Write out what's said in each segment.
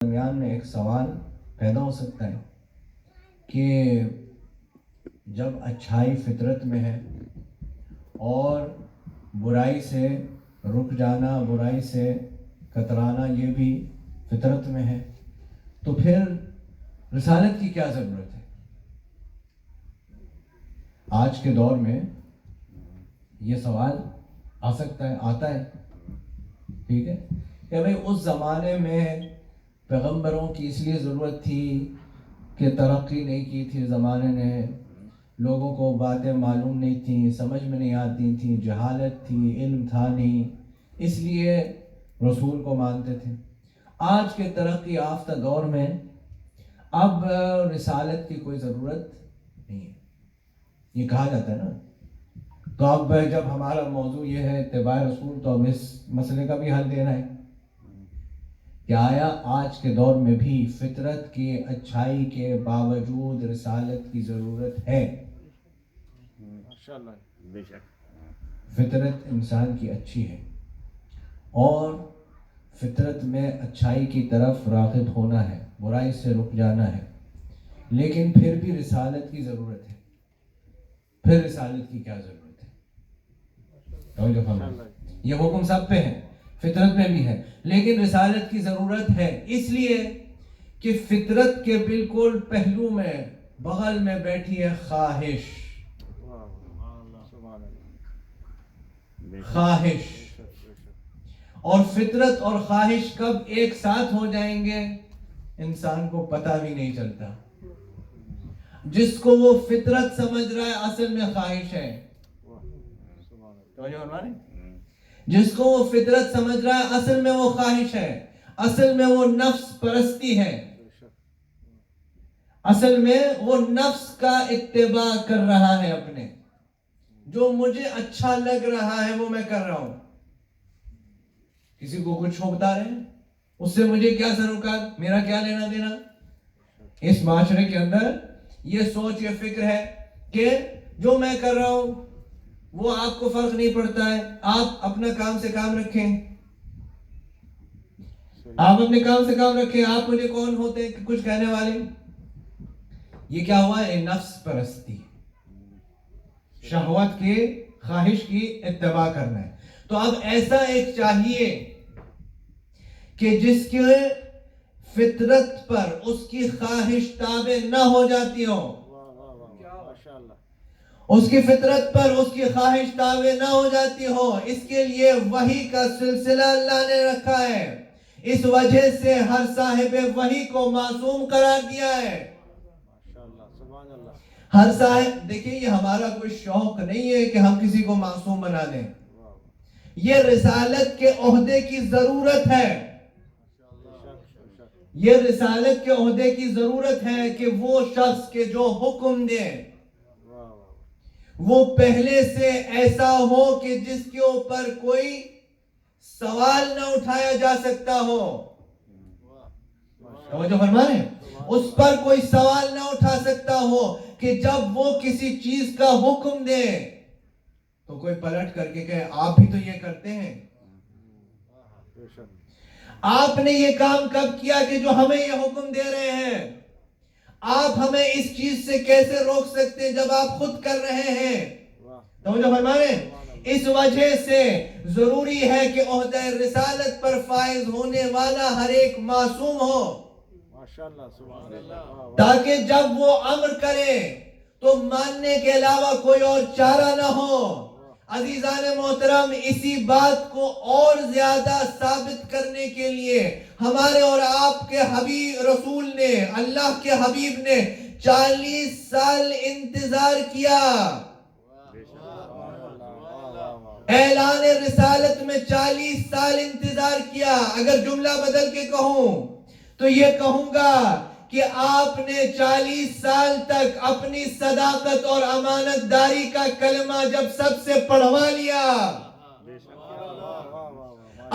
درمیان میں ایک سوال پیدا ہو سکتا ہے کہ جب اچھائی فطرت میں ہے اور برائی سے رک جانا، برائی سے کترانا یہ بھی فطرت میں ہے، تو پھر رسالت کی کیا ضرورت ہے؟ آج کے دور میں یہ سوال آ سکتا ہے، آتا ہے، ٹھیک ہے کہ بھئی اس زمانے میں پیغمبروں کی اس لیے ضرورت تھی کہ ترقی نہیں کی تھی زمانے نے، لوگوں کو باتیں معلوم نہیں تھیں، سمجھ میں نہیں آتی تھیں، جہالت تھی، علم تھا نہیں، اس لیے رسول کو مانتے تھے۔ آج کے ترقی یافتہ دور میں اب رسالت کی کوئی ضرورت نہیں ہے، یہ کہا جاتا ہے نا۔ تو اب جب ہمارا موضوع یہ ہے اتباع رسول، تو اب اس مسئلے کا بھی حل دینا ہے کہ آیا آج کے دور میں بھی فطرت کی اچھائی کے باوجود رسالت کی ضرورت ہے؟ بے شک فطرت انسان کی اچھی ہے اور فطرت میں اچھائی کی طرف راغب ہونا ہے، برائی سے رک جانا ہے، لیکن پھر بھی رسالت کی ضرورت ہے۔ پھر رسالت کی کیا ضرورت ہے؟ یہ حکم سب پہ ہے، فطرت میں بھی ہے، لیکن رسالت کی ضرورت ہے اس لیے کہ فطرت کے بالکل پہلو میں بغل میں بیٹھی ہے خواہش۔ خواہش، اور فطرت اور خواہش کب ایک ساتھ ہو جائیں گے انسان کو پتہ بھی نہیں چلتا۔ جس کو وہ فطرت سمجھ رہا ہے اصل میں خواہش ہے۔ جس کو وہ فطرت سمجھ رہا ہے اصل میں وہ خواہش ہے، اصل میں وہ نفس پرستی ہے، اصل میں وہ نفس کا اتباع کر رہا ہے اپنے۔ جو مجھے اچھا لگ رہا ہے وہ میں کر رہا ہوں۔ کسی کو کچھ بتا رہے ہیں، اس سے مجھے کیا سروکار، میرا کیا لینا دینا؟ اس معاشرے کے اندر یہ سوچ، یہ فکر ہے کہ جو میں کر رہا ہوں وہ آپ کو فرق نہیں پڑتا ہے، آپ اپنا کام سے کام رکھیں، آپ اپنے کام سے کام رکھیں، آپ مجھے کون ہوتے ہیں کچھ کہنے والے؟ یہ کیا ہوا ہے؟ نفس پرستی، شہوت کی، خواہش کی اتباع کرنا ہے۔ تو اب ایسا ایک چاہیے کہ جس کے فطرت پر اس کی خواہش تابع نہ ہو جاتی ہو، اس کی فطرت پر اس کی خواہش تابع نہ ہو جاتی ہو۔ اس کے لیے وحی کا سلسلہ اللہ نے رکھا ہے، اس وجہ سے ہر صاحب وحی کو معصوم قرار دیا ہے۔ ہر صاحب، دیکھیں یہ ہمارا کوئی شوق نہیں ہے کہ ہم کسی کو معصوم بنا دیں، یہ رسالت کے عہدے کی ضرورت ہے۔ یہ رسالت کے عہدے کی ضرورت ہے کہ وہ شخص کے جو حکم دے وہ پہلے سے ایسا ہو کہ جس کے اوپر کوئی سوال نہ اٹھایا جا سکتا ہو۔ توجہ فرمائیں، اس پر کوئی سوال نہ اٹھا سکتا ہو کہ جب وہ کسی چیز کا حکم دے تو کوئی پلٹ کر کے کہے آپ بھی تو یہ کرتے ہیں، آپ نے یہ کام کب کیا کہ جو ہمیں یہ حکم دے رہے ہیں؟ آپ ہمیں اس چیز سے کیسے روک سکتے ہیں جب آپ خود کر رہے ہیں؟ توجہ فرمائیں، اس وجہ سے ضروری ہے کہ عہدہ رسالت پر فائز ہونے والا ہر ایک معصوم ہو، تاکہ جب وہ امر کرے تو ماننے کے علاوہ کوئی اور چارہ نہ ہو۔ عزیزان محترم، اسی بات کو اور زیادہ ثابت کرنے کے لیے ہمارے اور آپ کے حبیب رسول نے، اللہ کے حبیب نے 40 سال انتظار کیا۔ اعلان رسالت میں 40 سال انتظار کیا۔ اگر جملہ بدل کے کہوں تو یہ کہوں گا کہ آپ نے 40 سال تک اپنی صداقت اور امانت داری کا کلمہ جب سب سے پڑھوا لیا،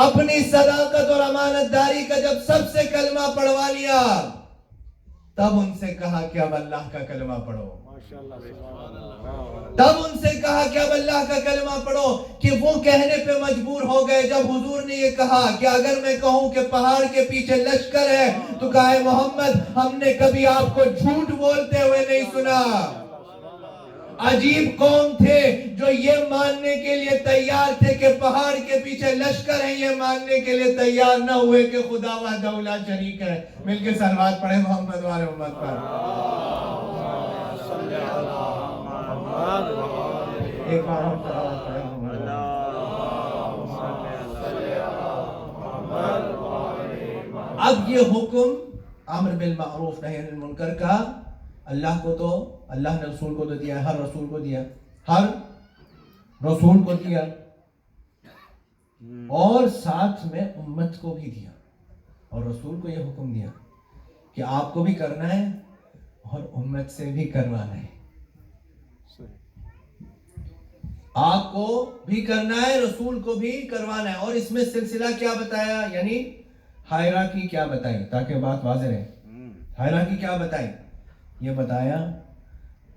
اپنی صداقت اور امانت داری کا جب سب سے کلمہ پڑھوا لیا، تب ان سے کہا کہ اب اللہ کا کلمہ پڑھو. تب ان سے کہا کہ اب اللہ کا کلمہ پڑھو کہ وہ کہنے پہ مجبور ہو گئے جب حضور نے یہ کہا کہ اگر میں کہوں کہ پہاڑ کے پیچھے لشکر ہے تو کہا ہے محمد ہم نے کبھی آپ کو جھوٹ بولتے ہوئے نہیں سنا. عجیب قوم تھے جو یہ ماننے کے لیے تیار تھے کہ پہاڑ کے پیچھے لشکر ہیں, یہ ماننے کے لیے تیار نہ ہوئے کہ خدا وحدہ لا شریک ہے. مل کے صلوات پڑھیں محمد والے امت پر. ایک بار ہم صلوات پڑھیں محمد. اب یہ حکم امر بالمعروف نہی عن المنکر کا اللہ کو تو اللہ نے رسول کو تو دیا, ہر رسول کو دیا, ہر رسول کو دیا, اور ساتھ میں امت کو بھی دیا. اور رسول کو یہ حکم دیا کہ آپ کو بھی کرنا ہے اور امت سے بھی کروانا ہے. آپ کو بھی کرنا ہے, رسول کو بھی کروانا ہے. اور اس میں سلسلہ کیا بتایا, یعنی ہائرارکی کیا بتائی تاکہ بات واضح رہے. ہائرارکی کیا بتائی, یہ بتایا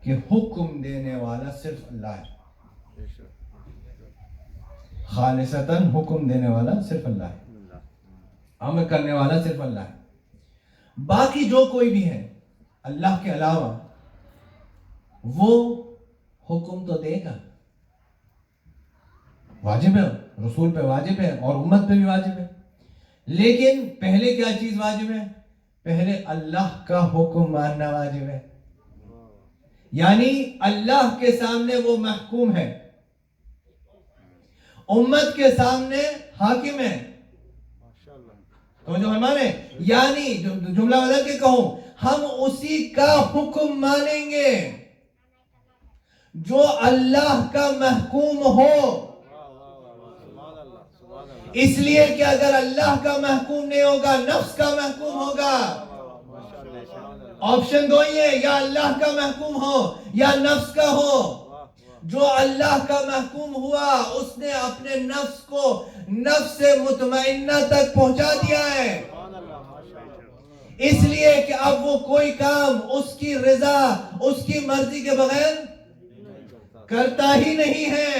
کہ حکم دینے والا صرف اللہ ہے. خالصتاً حکم دینے والا صرف اللہ ہے, امر کرنے والا صرف اللہ ہے. باقی جو کوئی بھی ہے اللہ کے علاوہ وہ حکم تو دے گا, واجب ہے, رسول پہ واجب ہے اور امت پہ بھی واجب ہے. لیکن پہلے کیا چیز واجب ہے, پہلے اللہ کا حکم ماننا واجب ہے. یعنی اللہ کے سامنے وہ محکوم ہے, امت کے سامنے حاکم ہے. تو جو ہمارے یعنی جملہ بدل کے کہوں, ہم اسی کا حکم مانیں گے جو اللہ کا محکوم ہو. اس لیے کہ اگر اللہ کا محکوم نہیں ہوگا نفس کا محکوم ہوگا. آپشن دو ہی ہے, یا اللہ کا محکوم ہو یا نفس کا ہو. جو اللہ کا محکوم ہوا اس نے اپنے نفس کو نفس مطمئنہ تک پہنچا دیا ہے. اس لیے کہ اب وہ کوئی کام اس کی رضا, اس کی مرضی کے بغیر کرتا ہی نہیں ہے.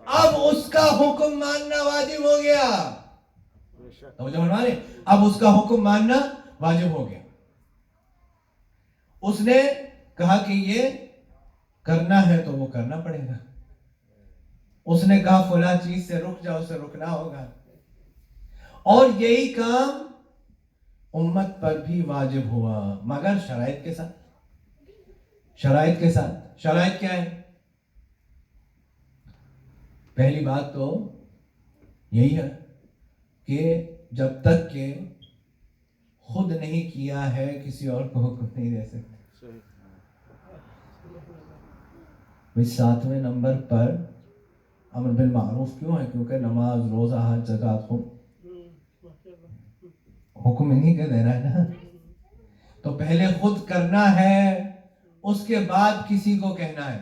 اب اس کا حکم ماننا واجب ہو گیا. اب اس کا حکم ماننا واجب ہو گیا. اس نے کہا کہ یہ کرنا ہے تو وہ کرنا پڑے گا. اس نے کہا فلاں چیز سے رک جاؤ, اسے رکنا ہوگا. اور یہی کام امت پر بھی واجب ہوا, مگر شرائط کے ساتھ. شرائط کے ساتھ. شرائط کیا ہے؟ پہلی بات تو یہی ہے کہ جب تک کہ خود نہیں کیا ہے کسی اور کو حکم نہیں دے سکتے. ساتویں نمبر پر امر بالمعروف کیوں ہے؟ کیونکہ نماز, روزہ, حج, زکوٰۃ کو حکم انہی کے دینا ہے نا. تو پہلے خود کرنا ہے, اس کے بعد کسی کو کہنا ہے.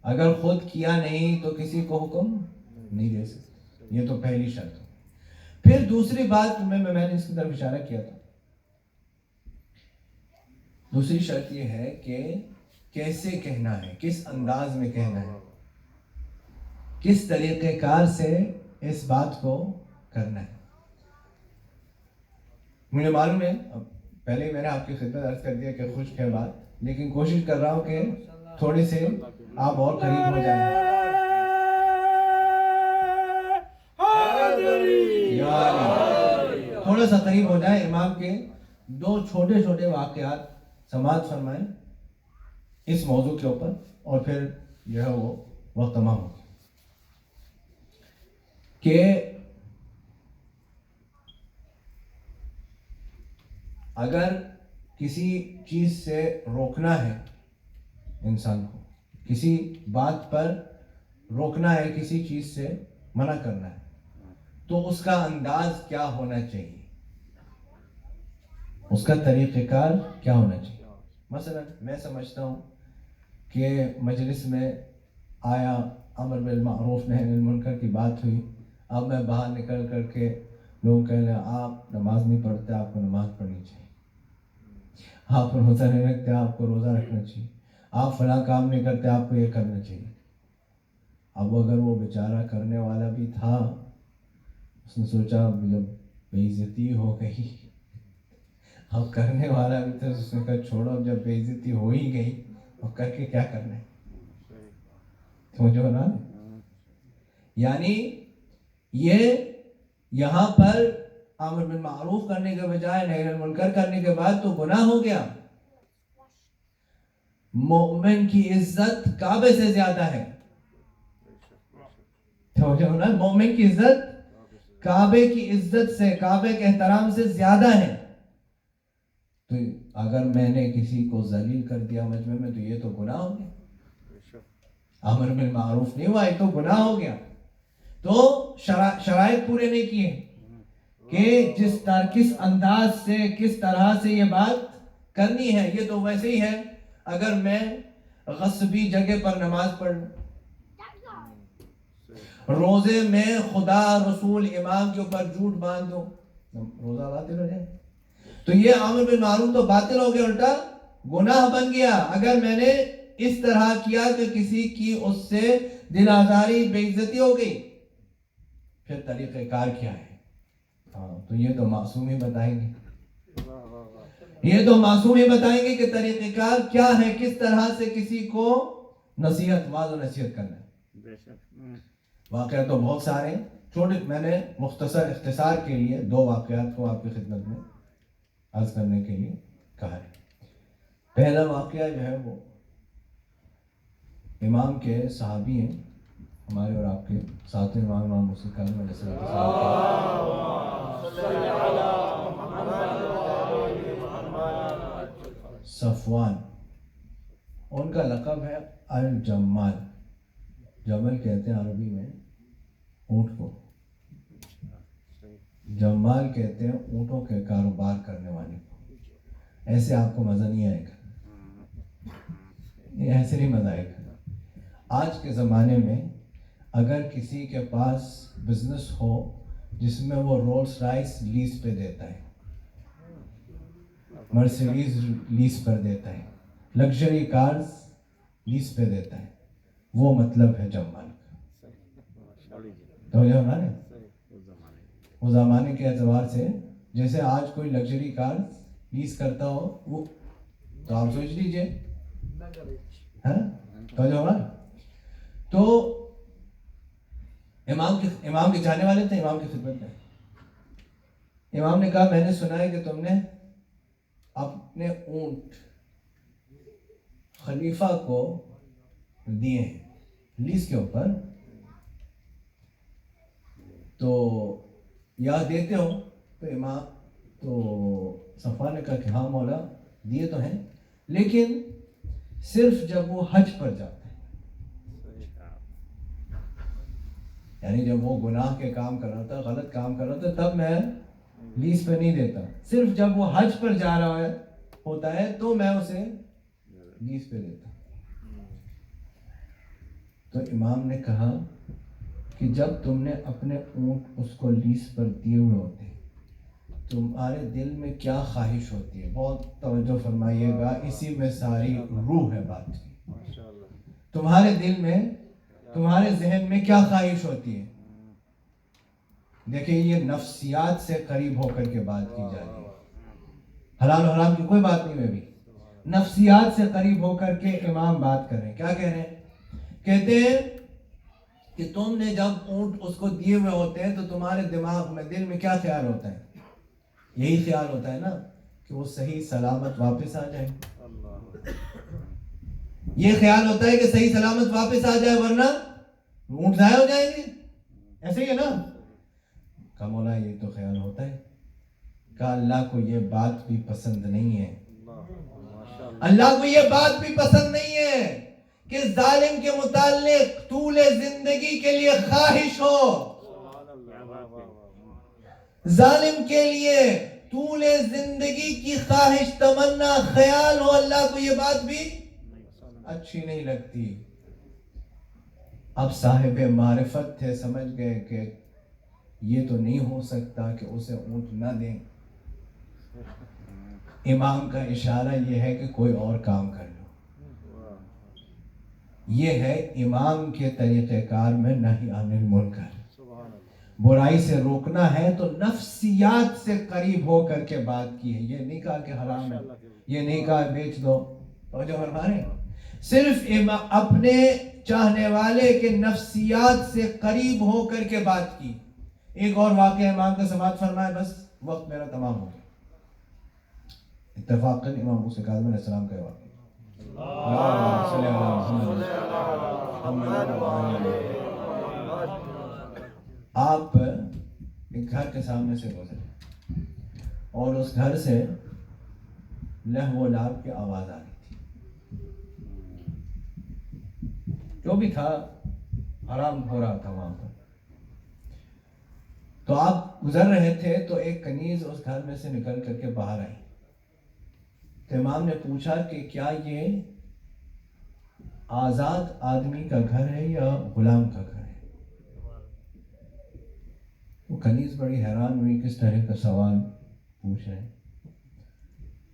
اگر خود کیا نہیں تو کسی کو حکم نہیں دے سکتے. یہ تو پہلی شرط ہے. پھر دوسری بات میں نے اس کی طرف اشارہ کیا تھا. دوسری شرط یہ ہے کہ کیسے کہنا ہے, کس انداز میں کہنا ہے, کس طریقہ کار سے اس بات کو کرنا ہے. مجھے معلوم ہے, پہلے ہی میں نے آپ کی خدمت عرض کر دیا کہ خشک ہے بات, لیکن کوشش کر رہا ہوں کہ تھوڑی سے آپ اور قریب ہو جائیں. تھوڑا سا قریب ہو جائیں. امام کے دو چھوٹے چھوٹے واقعات سماعت فرمائیں اس موضوع کے اوپر, اور پھر جو ہے وہ وقت تمام ہو گیا. کہ اگر کسی چیز سے روکنا ہے انسان کو, کسی بات پر روکنا ہے, کسی چیز سے منع کرنا ہے, تو اس کا انداز کیا ہونا چاہیے, اس کا طریقہ کار کیا ہونا چاہیے. مثلا میں سمجھتا ہوں کہ مجلس میں آیا, امر بالمعروف نہی عن المنکر کی بات ہوئی. اب میں باہر نکل کر کے لوگ کہہ رہے ہیں آپ نماز نہیں پڑھتے, آپ کو نماز پڑھنی چاہیے. آپ روزہ نہیں رکھتے آپ کو روزہ رکھنا چاہیے، آپ فلاں کام نہیں کرتے آپ کو یہ کرنا چاہیے۔ اب اگر وہ بیچارہ کرنے والا بھی تھا، اس نے سوچا جب بے عزتی ہو گئی، اب کرنے والا بھی تھا، اس نے کہا چھوڑو، جب بے عزتی ہو ہی گئی اور کر کے کیا کرنا ہے، سمجھو نا۔ یعنی یہ یہاں پر امر بالمعروف کرنے کے بجائے نہی عن المنکر کرنے کے بعد تو گناہ ہو گیا۔ مومن کی عزت کعبے سے زیادہ ہے، سمجھو نا، مومن کی عزت کعبے کی عزت سے، کعبے کے احترام سے زیادہ ہے۔ تو اگر میں نے کسی کو ذلیل کر دیا مجمع میں تو یہ تو گناہ ہو گیا، امر بالمعروف نہیں ہوا، یہ تو گناہ ہو گیا۔ تو شرائط پورے نہیں کیے کہ کس انداز سے، کس طرح سے یہ بات کرنی ہے۔ یہ تو ویسے ہی ہے اگر میں غصبی جگہ پر نماز پڑھ لوں، روزے میں خدا رسول امام کے اوپر جھوٹ باندھ دو، روزہ باطل ہو جائے۔ تو یہ امر بالمعروف تو باطل ہو گیا، الٹا گناہ بن گیا۔ اگر میں نے اس طرح کیا کہ کسی کی اس سے دل آزاری، بے عزتی ہو گئی، پھر طریقہ کار کیا ہے؟ تو یہ تو معصوم ہی بتائیں گے، یہ تو معصوم ہی بتائیں گے کہ طریقہ کار کیا ہے، کس طرح سے کسی کو نصیحت، واضح نصیحت کرنا ہے۔ واقعات تو بہت سارے، چھوٹے، میں نے مختصر اختصار کے لیے 2 واقعات کو آپ کی خدمت میں عرض کرنے کے لیے کہا ہے۔ پہلا واقعہ جو ہے وہ امام کے صحابی ہیں، ہمارے اور آپ کے ساتھ امام مسلم کاظم علیہ السلام، صفوان، ان کا لقب ہے الجمال، جمل کہتے ہیں عربی میں اونٹ کو، جمال کہتے ہیں اونٹوں کے کاروبار کرنے والے کو۔ ایسے آپ کو مزہ نہیں آئے گا، یہ ایسے نہیں مزہ آئے گا۔ آج کے زمانے میں اگر کسی کے پاس بزنس ہو جس میں وہ رولز رائس لیز پہ دیتا ہے، مرسیڈیز لیز پر دیتا ہے، لگژری کارز لیز پہ دیتا ہے، وہ مطلب ہے جمال کا۔ تو جو نا وہ زمانے کے اعتبار سے، جیسے آج کوئی لگژری کار لیز کرتا ہو وہ تو آپ سوچ لیجئے، تو جو نا، تو امام کے جانے والے تھے، امام کی خدمت میں امام نے کہا میں نے سنا ہے کہ تم نے اپنے اونٹ خلیفہ کو دیے ہیں لیز کے اوپر، تو یا دیتے ہو؟ تو امام تو صفوان نے کہا کہ ہاں مولا دیے تو ہیں، لیکن صرف جب وہ حج پر جاتے ہیں، یعنی جب وہ گناہ کے کام کر رہا تھا، غلط کام کر رہا تھا، تب میں لیز پہ نہیں دیتا، صرف جب وہ حج پر جا رہا ہوتا ہے تو میں اسے لیز پہ دیتا۔ تو امام نے کہا کہ جب تم نے اپنے اونٹ اس کو لیز پر دیے ہوئے ہوتے ہیں، تمہارے دل میں کیا خواہش ہوتی ہے؟ بہت توجہ فرمائیے گا، اسی میں ساری روح ہے بات کی۔ تمہارے دل میں، تمہارے ذہن میں کیا خواہش ہوتی ہے؟ دیکھیں یہ نفسیات سے قریب ہو کر کے بات کی جا رہی ہے، حلال و حرام کی کوئی بات نہیں ہے، بھی نفسیات سے قریب ہو کر کے امام بات کر رہے ہیں۔ کیا کہہ رہے ہیں؟ کہتے ہیں کہ تم نے جب اونٹ اس کو دیے ہوئے ہوتے ہیں تو تمہارے دماغ میں، دل میں کیا خیال ہوتا ہے؟ یہی خیال ہوتا ہے نا کہ وہ صحیح سلامت واپس آ جائے، یہ خیال ہوتا ہے کہ صحیح سلامت واپس آ جائے ورنہ اونٹ ضائع ہو جائیں گے، ایسے ہی ہے نا؟ کہا مولا یہ تو خیال ہوتا ہے۔ کہا اللہ کو یہ بات بھی پسند نہیں ہے، اللہ کو یہ بات بھی پسند نہیں ہے کہ ظالم کے متعلق طول زندگی کے لیے خواہش ہو، ظالم کے لیے طول زندگی کی خواہش، تمنا، خیال ہو، اللہ کو یہ بات بھی اچھی نہیں لگتی۔ اب صاحب معرفت تھے، سمجھ گئے کہ یہ تو نہیں ہو سکتا کہ اسے اونٹ نہ دیں، امام کا اشارہ یہ ہے کہ کوئی اور کام کر لو. یہ ہے امام کے طریقہ کار میں نہی عن المنکر. برائی سے روکنا ہے تو نفسیات سے قریب ہو کر کے بات کی ہے. یہ نہیں کہا کہ حرام ہے, یہ نہیں کہا بیچ دو. اور جو ہمارے صرف اپنے چاہنے والے کے نفسیات سے قریب ہو کر کے بات کی. ایک اور واقعہ امام کا سماعت فرمائے, بس وقت میرا تمام ہو گیا. اتفاقاً امام موسیٰ کاظم علیہ السلام کا واقعہ. آپ ایک گھر کے سامنے سے گزرے اور اس گھر سے لہو و لعب کی آواز آ رہی تھی. جو بھی تھا حرام ہو رہا تھا وہاں پر. تو آپ گزر رہے تھے تو ایک کنیز اس گھر میں سے نکل کر کے باہر آئی. تو امام نے پوچھا کہ کیا یہ آزاد آدمی کا گھر ہے یا غلام کا گھر ہے؟ وہ کنیز بڑی حیران ہوئی, کس طرح کا سوال پوچھ رہے ہیں.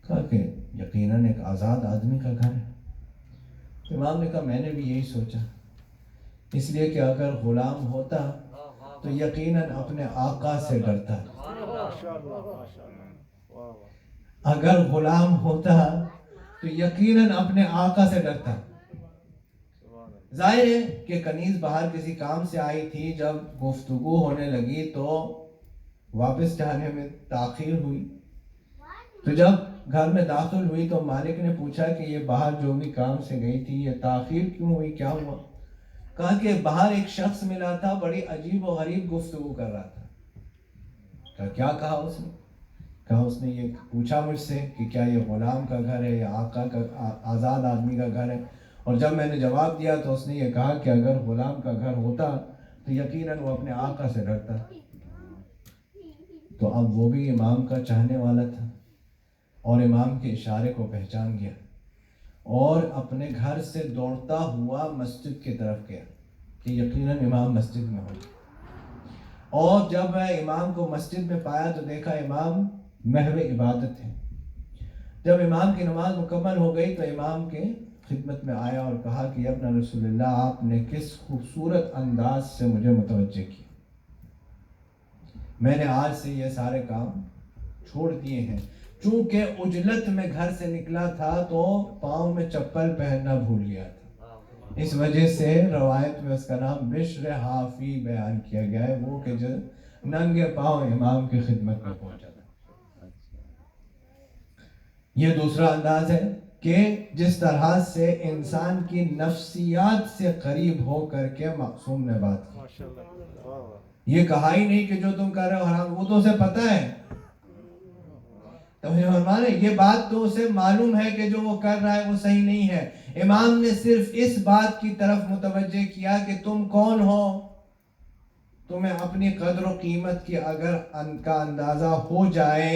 کہا کہ یقیناً ایک آزاد آدمی کا گھر ہے. امام نے کہا میں نے بھی یہی سوچا, اس لیے کہ اگر غلام ہوتا تو یقیناً اپنے آقا سے ڈرتا. اگر غلام ہوتا تو یقیناً اپنے آقا سے ڈرتا. ظاہر ہے کہ کنیز باہر کسی کام سے آئی تھی. جب گفتگو ہونے لگی تو واپس جانے میں تاخیر ہوئی. تو جب گھر میں داخل ہوئی تو مالک نے پوچھا کہ یہ باہر جو بھی کام سے گئی تھی یہ تاخیر کیوں ہوئی, کیا ہوا؟ کہا کہ باہر ایک شخص ملا تھا, بڑی عجیب و غریب گفتگو کر رہا تھا. کیا کہا اس نے؟ کہا اس نے یہ پوچھا مجھ سے کہ کیا یہ غلام کا گھر ہے یا آقا کا, آزاد آدمی کا گھر ہے. اور جب میں نے جواب دیا تو اس نے یہ کہا کہ اگر غلام کا گھر ہوتا تو یقیناً وہ اپنے آقا سے ڈرتا. تو اب وہ بھی امام کا چاہنے والا تھا اور امام کے اشارے کو پہچان گیا اور اپنے گھر سے دوڑتا ہوا مسجد کی طرف گیا کہ یقیناً امام مسجد میں ہو. اور جب میں امام کو مسجد میں پایا تو دیکھا امام محو عبادت ہے. جب امام کی نماز مکمل ہو گئی تو امام کے خدمت میں آیا اور کہا کہ ابن رسول اللہ, آپ نے کس خوبصورت انداز سے مجھے متوجہ کیا. میں نے آج سے یہ سارے کام چھوڑ دیے ہیں. چونکہ عجلت میں گھر سے نکلا تھا تو پاؤں میں چپل پہننا بھول گیا تھا. اس وجہ سے روایت میں اس کا نام بشر حافی بیان کیا گیا ہے, وہ کہ جو ننگے پاؤں امام کی خدمت میں پہنچا تھا. یہ دوسرا انداز ہے کہ جس طرح سے انسان کی نفسیات سے قریب ہو کر کے معصوم نے بات کی. یہ کہا ہی نہیں کہ جو تم کر رہے ہو حرام, وہ تو اسے پتہ ہے. تو ہمارے یہ بات تو اسے معلوم ہے کہ جو وہ کر رہا ہے وہ صحیح نہیں ہے. امام نے صرف اس بات کی طرف متوجہ کیا کہ تم کون ہو. تمہیں اپنی قدر و قیمت کی اگر ان کا اندازہ ہو جائے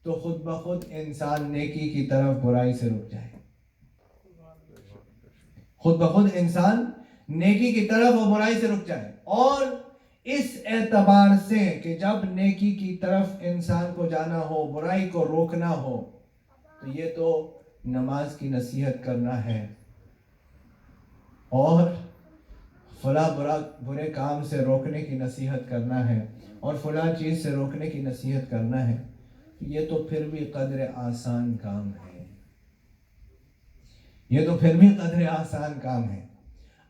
تو خود بخود انسان نیکی کی طرف برائی سے رک جائے. خود بخود انسان نیکی کی طرف اور برائی سے رک جائے. اور اس اعتبار سے کہ جب نیکی کی طرف انسان کو جانا ہو, برائی کو روکنا ہو, تو یہ تو نماز کی نصیحت کرنا ہے اور فلاں برے کام سے روکنے کی نصیحت کرنا ہے اور فلاں چیز سے روکنے کی نصیحت کرنا ہے. یہ تو پھر بھی قدر آسان کام ہے. یہ تو پھر بھی قدر آسان کام ہے.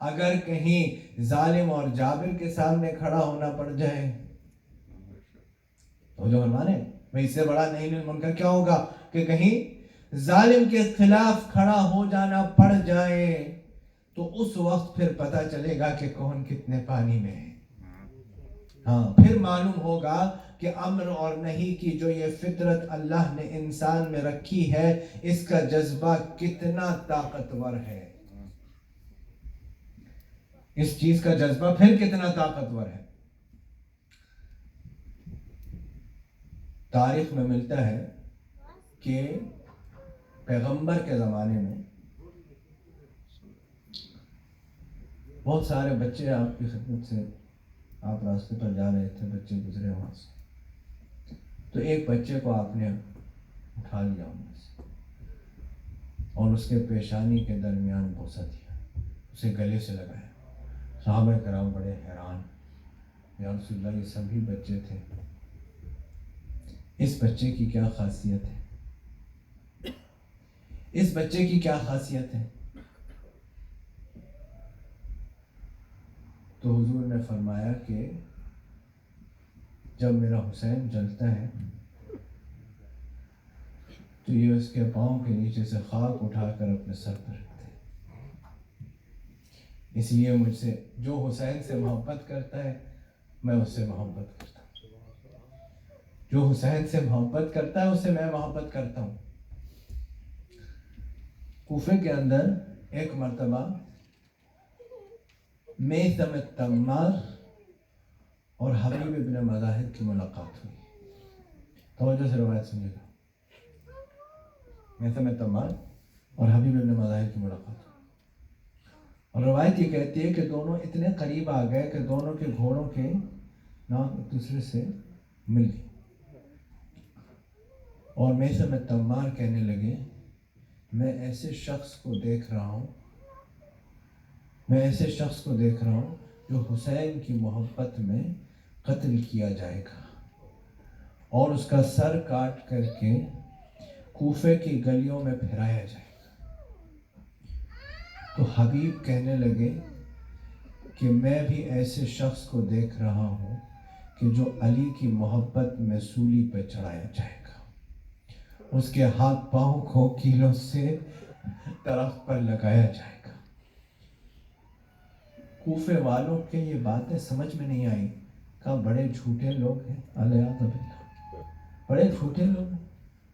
اگر کہیں ظالم اور جابر کے سامنے کھڑا ہونا پڑ جائے تو جو فرمانے بھئی اس سے بڑا نہیں منکر کیا ہوگا کہ کہیں ظالم کے خلاف کھڑا ہو جانا پڑ جائے تو اس وقت پھر پتہ چلے گا کہ کون کتنے پانی میں ہے. ہاں, پھر معلوم ہوگا کہ امر اور نہیں کی جو یہ فطرت اللہ نے انسان میں رکھی ہے اس کا جذبہ کتنا طاقتور ہے. اس چیز کا جذبہ پھر کتنا طاقتور ہے. تاریخ میں ملتا ہے کہ پیغمبر کے زمانے میں بہت سارے بچے آپ کی خدمت سے, آپ راستے پر جا رہے تھے, بچے گزرے وہاں سے, تو ایک بچے کو آپ نے اٹھا لیا ان میں سے اور اس کے پیشانی کے درمیان بوسہ دیا، اسے گلے سے لگایا۔ صحابہ کرام بڑے حیران، یا رسول اللہ یہ سبھی بچے تھے، اس بچے کی کیا خاصیت ہے؟ اس بچے کی کیا خاصیت ہے؟ تو حضور نے فرمایا کہ جب میرا حسین جلتا ہے تو یہ اس کے پاؤں کے نیچے سے خاک اٹھا کر اپنے سر پر رکھتے ہیں۔ اس لیے مجھ سے جو حسین سے محبت کرتا ہے میں اس سے محبت کرتا ہوں، جو حسین سے محبت کرتا ہے اس سے میں محبت کرتا ہوں۔ کوفے کے اندر ایک مرتبہ میثم التمار اور حبیب ابن مظاہر کی ملاقات ہوئی۔ توجہ سے روایت سنیے گا۔ میثم التمار اور حبیب ابن مظاہر کی ملاقات ہوئی، اور روایت یہ کہتی ہے کہ دونوں اتنے قریب آ گئے کہ دونوں کے گھوڑوں کے ناک ایک دوسرے سے مل گئے، اور میثم التمار کہنے لگے میں ایسے شخص کو دیکھ رہا ہوں، میں ایسے شخص کو دیکھ رہا ہوں جو حسین کی محبت میں قتل کیا جائے گا اور اس کا سر کاٹ کر کے کوفے کی گلیوں میں پھرایا جائے گا۔ تو حبیب کہنے لگے کہ میں بھی ایسے شخص کو دیکھ رہا ہوں کہ جو علی کی محبت میں سولی پہ چڑھایا جائے گا، اس کے ہاتھ پاؤں کو کیلوں سے درخت پر لگایا جائے گا۔ کوفے والوں کے یہ باتیں سمجھ میں نہیں آئی، کہا بڑے جھوٹے لوگ ہیں، علیہ باللہ، بڑے جھوٹے لوگ ہیں،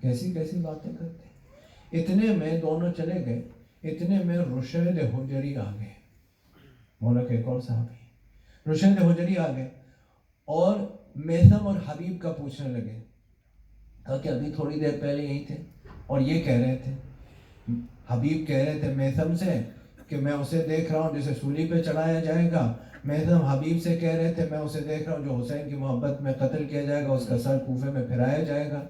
کیسی کیسی باتیں کرتے ہیں۔ اتنے میں دونوں چلے گئے، اتنے میں رشید حجری آ گئے، مولا کے ایک اور صحابی رشید حجری آ گئے اور میثم اور حبیب کا پوچھنے لگے، کہا کہ ابھی تھوڑی دیر پہلے یہی تھے اور یہ کہہ رہے تھے، حبیب کہہ رہے تھے میثم سے کہ میں اسے دیکھ رہا ہوں جسے سولی پہ چڑھایا جائے گا، میثم حبیب سے کہہ رہے تھے میں اسے دیکھ رہا ہوں جو حسین کی محبت میں قتل کیا جائے گا، اس کا سر کوفے میں پھرایا جائے گا۔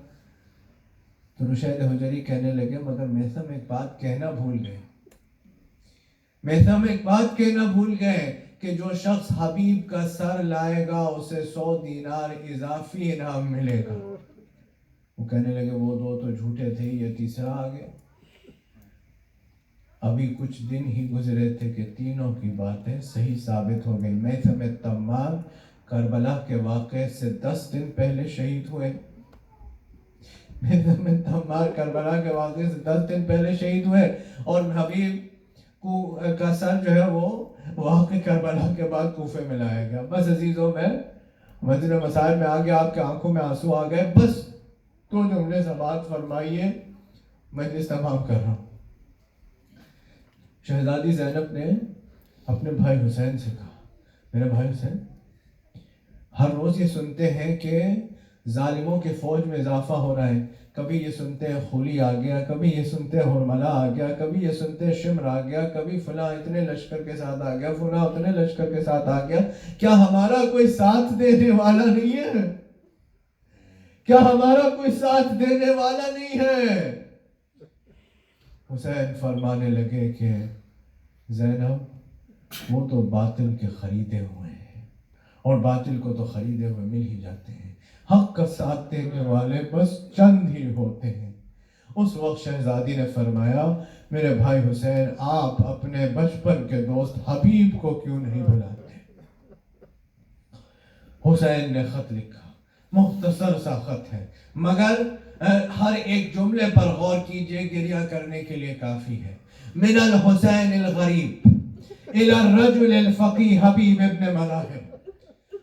تو رشید حجری کہنے لگے مگر میثم ایک بات کہنا بھول گئے، میثم ایک بات کہنا بھول گئے کہ جو شخص حبیب کا سر لائے گا اسے 100 دینار اضافی انعام ملے گا۔ وہ کہنے لگے وہ دو تو جھوٹے تھے، یہ تیسرا آ گیا۔ ابھی کچھ دن ہی گزرے تھے کہ تینوں کی باتیں صحیح ثابت ہو گئی۔ میثم التمار کربلا کے واقعے سے 10 دن پہلے شہید ہوئے، میثم التمار کربلا کے واقعے سے 10 دن پہلے شہید ہوئے، اور حبیب کا سر جو ہے وہ واقع کربلا کے بعد کوفے میں لایا گیا۔ بس عزیزوں میں مسجد مسائل میں آگے آپ کے آنکھوں میں آنسو آ گئے، بس تو جملے سماعت فرمائیے، مجلس تمام کر رہا ہوں۔ شہزادی زینب نے اپنے بھائی حسین سے کہا میرے بھائی حسین، ہر روز یہ سنتے ہیں کہ ظالموں کے فوج میں اضافہ ہو رہا ہے، کبھی یہ سنتے ہیں خولی آ گیا، کبھی یہ سنتے ہیں ہرملا آ گیا، کبھی یہ سنتے ہیں شمر آ گیا، کبھی فلاں اتنے لشکر کے ساتھ آ گیا، فلاں اتنے لشکر کے ساتھ آ گیا، کیا ہمارا کوئی ساتھ دینے والا نہیں ہے؟ کیا ہمارا کوئی ساتھ دینے والا نہیں ہے؟ حسین فرمانے لگے کہ زینب وہ تو باطل کے خریدے ہوئے ہیں، اور باطل کو تو خریدے ہوئے مل ہی جاتے ہیں، حق کا ساتھ دینے والے بس چند ہی ہوتے ہیں۔ اس وقت شہزادی نے فرمایا میرے بھائی حسین آپ اپنے بچپن کے دوست حبیب کو کیوں نہیں بلاتے؟ حسین نے خط لکھا، مختصر سا خط ہے مگر ہر ایک جملے پر غور کیجئے، گریہ کرنے کے لیے کافی ہے۔ من الحسین الغریب الى الرجل الفقی حبیب ابن مظاہر،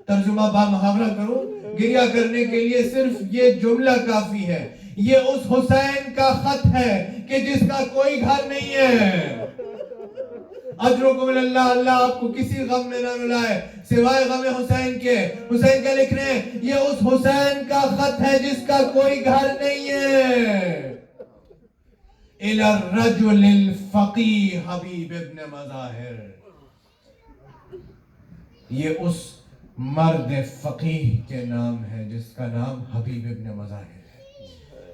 ترجمہ با محاورہ کروں، گریہ کرنے کے لیے صرف یہ جملہ کافی ہے۔ یہ اس حسین کا خط ہے کہ جس کا کوئی گھر نہیں ہے۔ اجرکم اللہ، اللہ آپ کو کسی غم میں نہ رلائے سوائے غم حسین کے۔ حسین کیا لکھ رہے ہیں؟ یہ اس حسین کا خط ہے جس کا کوئی گھر نہیں ہے۔ الى الرجل الفقی حبیب ابن مظاہر، یہ اس مرد فقیہ کے نام ہے جس کا نام حبیب ابن مظاہر ہے۔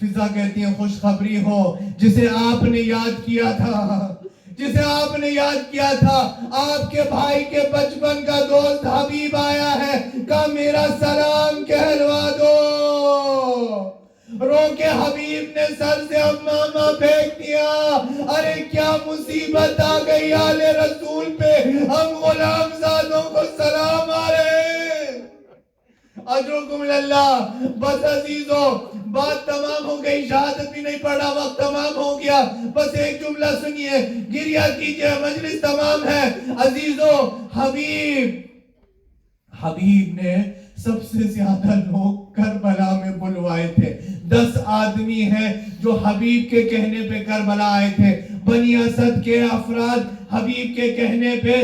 فضا کہتی ہیں خوشخبری ہو جسے آپ نے یاد کیا تھا، جسے آپ نے یاد کیا تھا، آپ کے بھائی کے بچپن کا دوست حبیب آیا ہے، کہا میرا سلام کہلوا دو۔ رو کے حبیب نے سر سے امامہ پھینک دیا، ارے کیا مصیبت آ گئی آل رسول پہ، ہم غلام زادوں کو سلام آ رہے ہیں۔ اجرکم اللہ۔ بس عزیزو بات تمام ہو گئی، شہادت بھی نہیں پڑھا، وقت تمام ہو گیا، بس ایک جملہ سنیے، گریہ کیجئے، مجلس تمام ہے۔ عزیزو حبیب نے سب سے زیادہ لوگ کربلا میں بلوائے تھے، 10 آدمی ہیں جو حبیب کے کہنے پہ کربلا آئے تھے، بنی اسد کے افراد حبیب کے کہنے پہ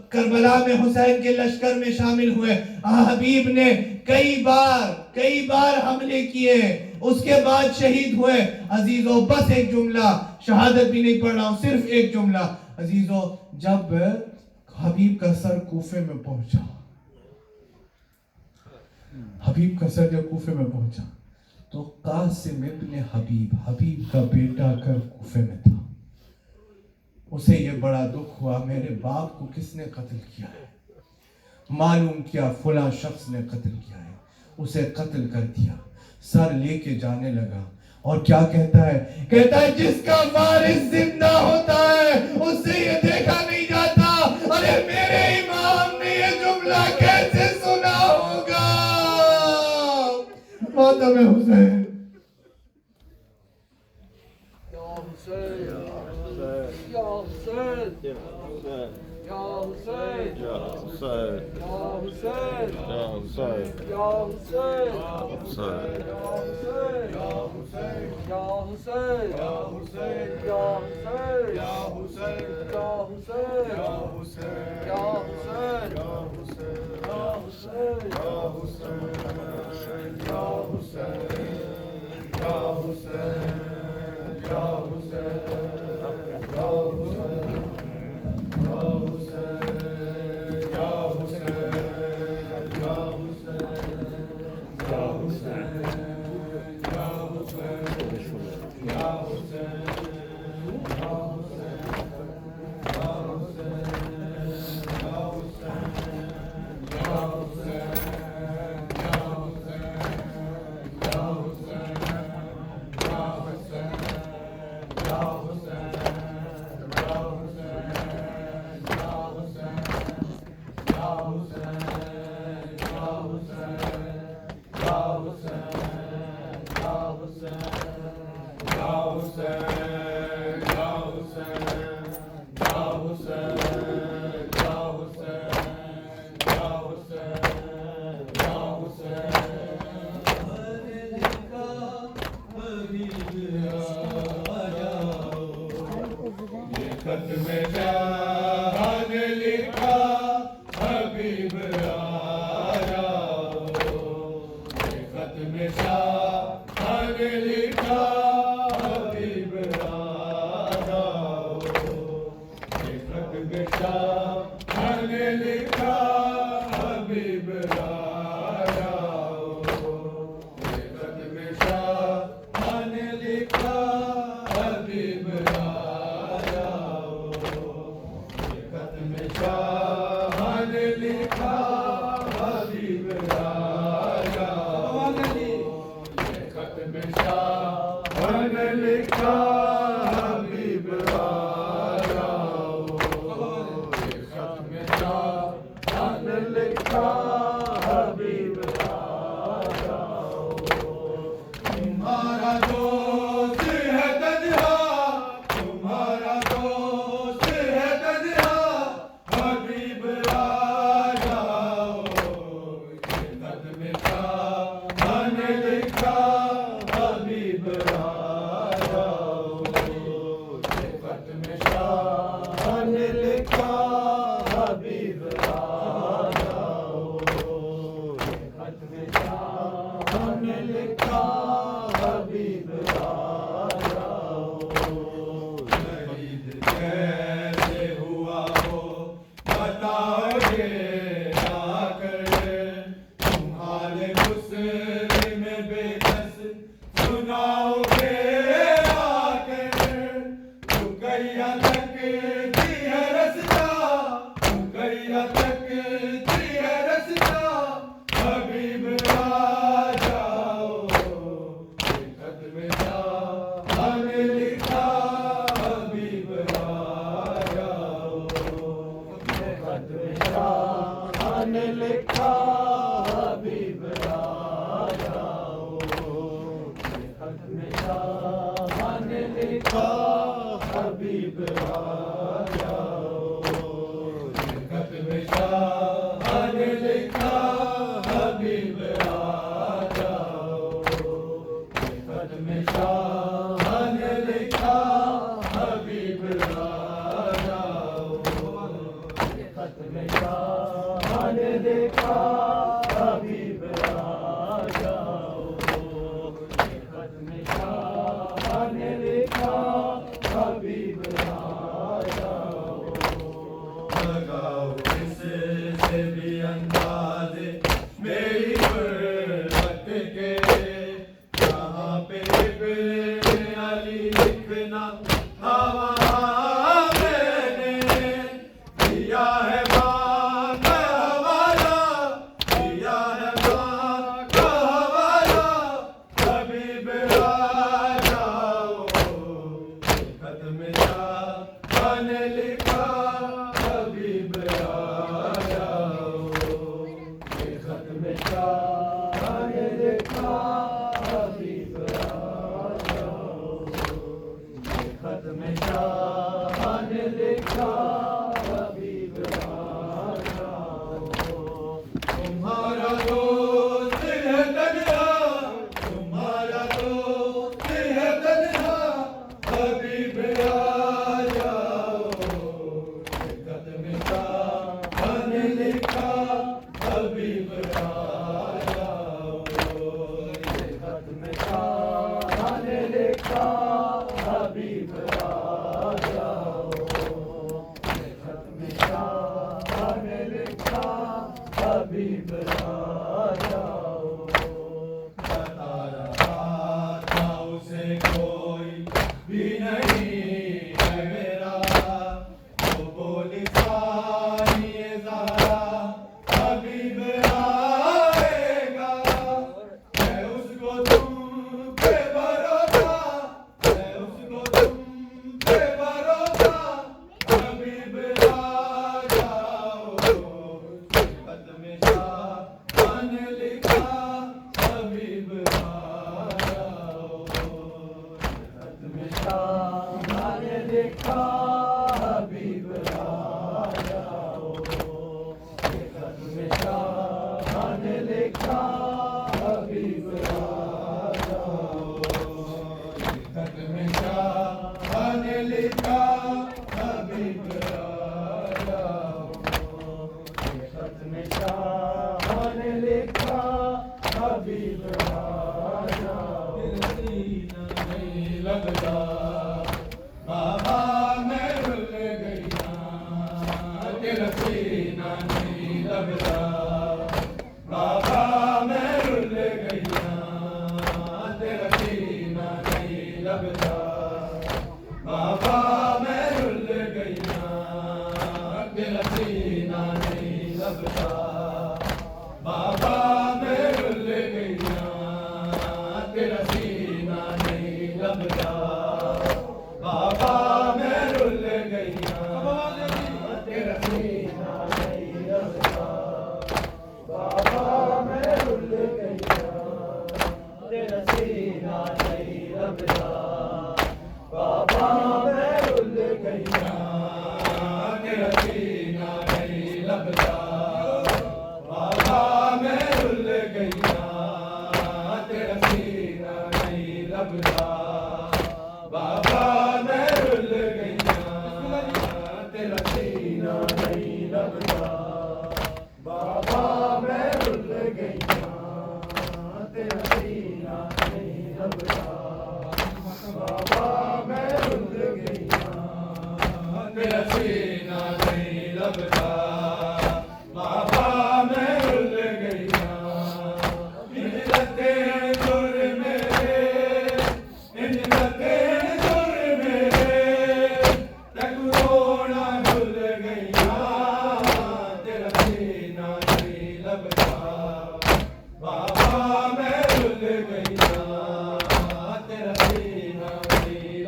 کربلا میں حسین کے لشکر میں شامل ہوئے۔ حبیب نے کئی بار حملے کیے، اس کے بعد شہید ہوئے۔ عزیزو بس ایک جملہ، شہادت بھی نہیں پڑھ رہا ہوں، صرف ایک جملہ۔ عزیزو جب حبیب کا سر کوفے میں پہنچا، حبیب کا سر جب کوفے میں پہنچا تو قاسم ابن حبیب کا بیٹا کر کوفے میں تھا۔ اسے یہ بڑا دکھ ہوا، میرے باپ کو کس نے قتل کیا ہے؟ معلوم کیا فلاں شخص نے قتل کیا ہے، اسے قتل کر دیا، سر لے کے جانے لگا اور کیا کہتا ہے جس کا وارث زندہ ہوتا ہے اس سے یہ دیکھا نہیں جاتا۔ ارے میرے امام نے یہ جملہ کیسے سنا ہوگا؟ ماتم حسین،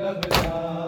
طلب جا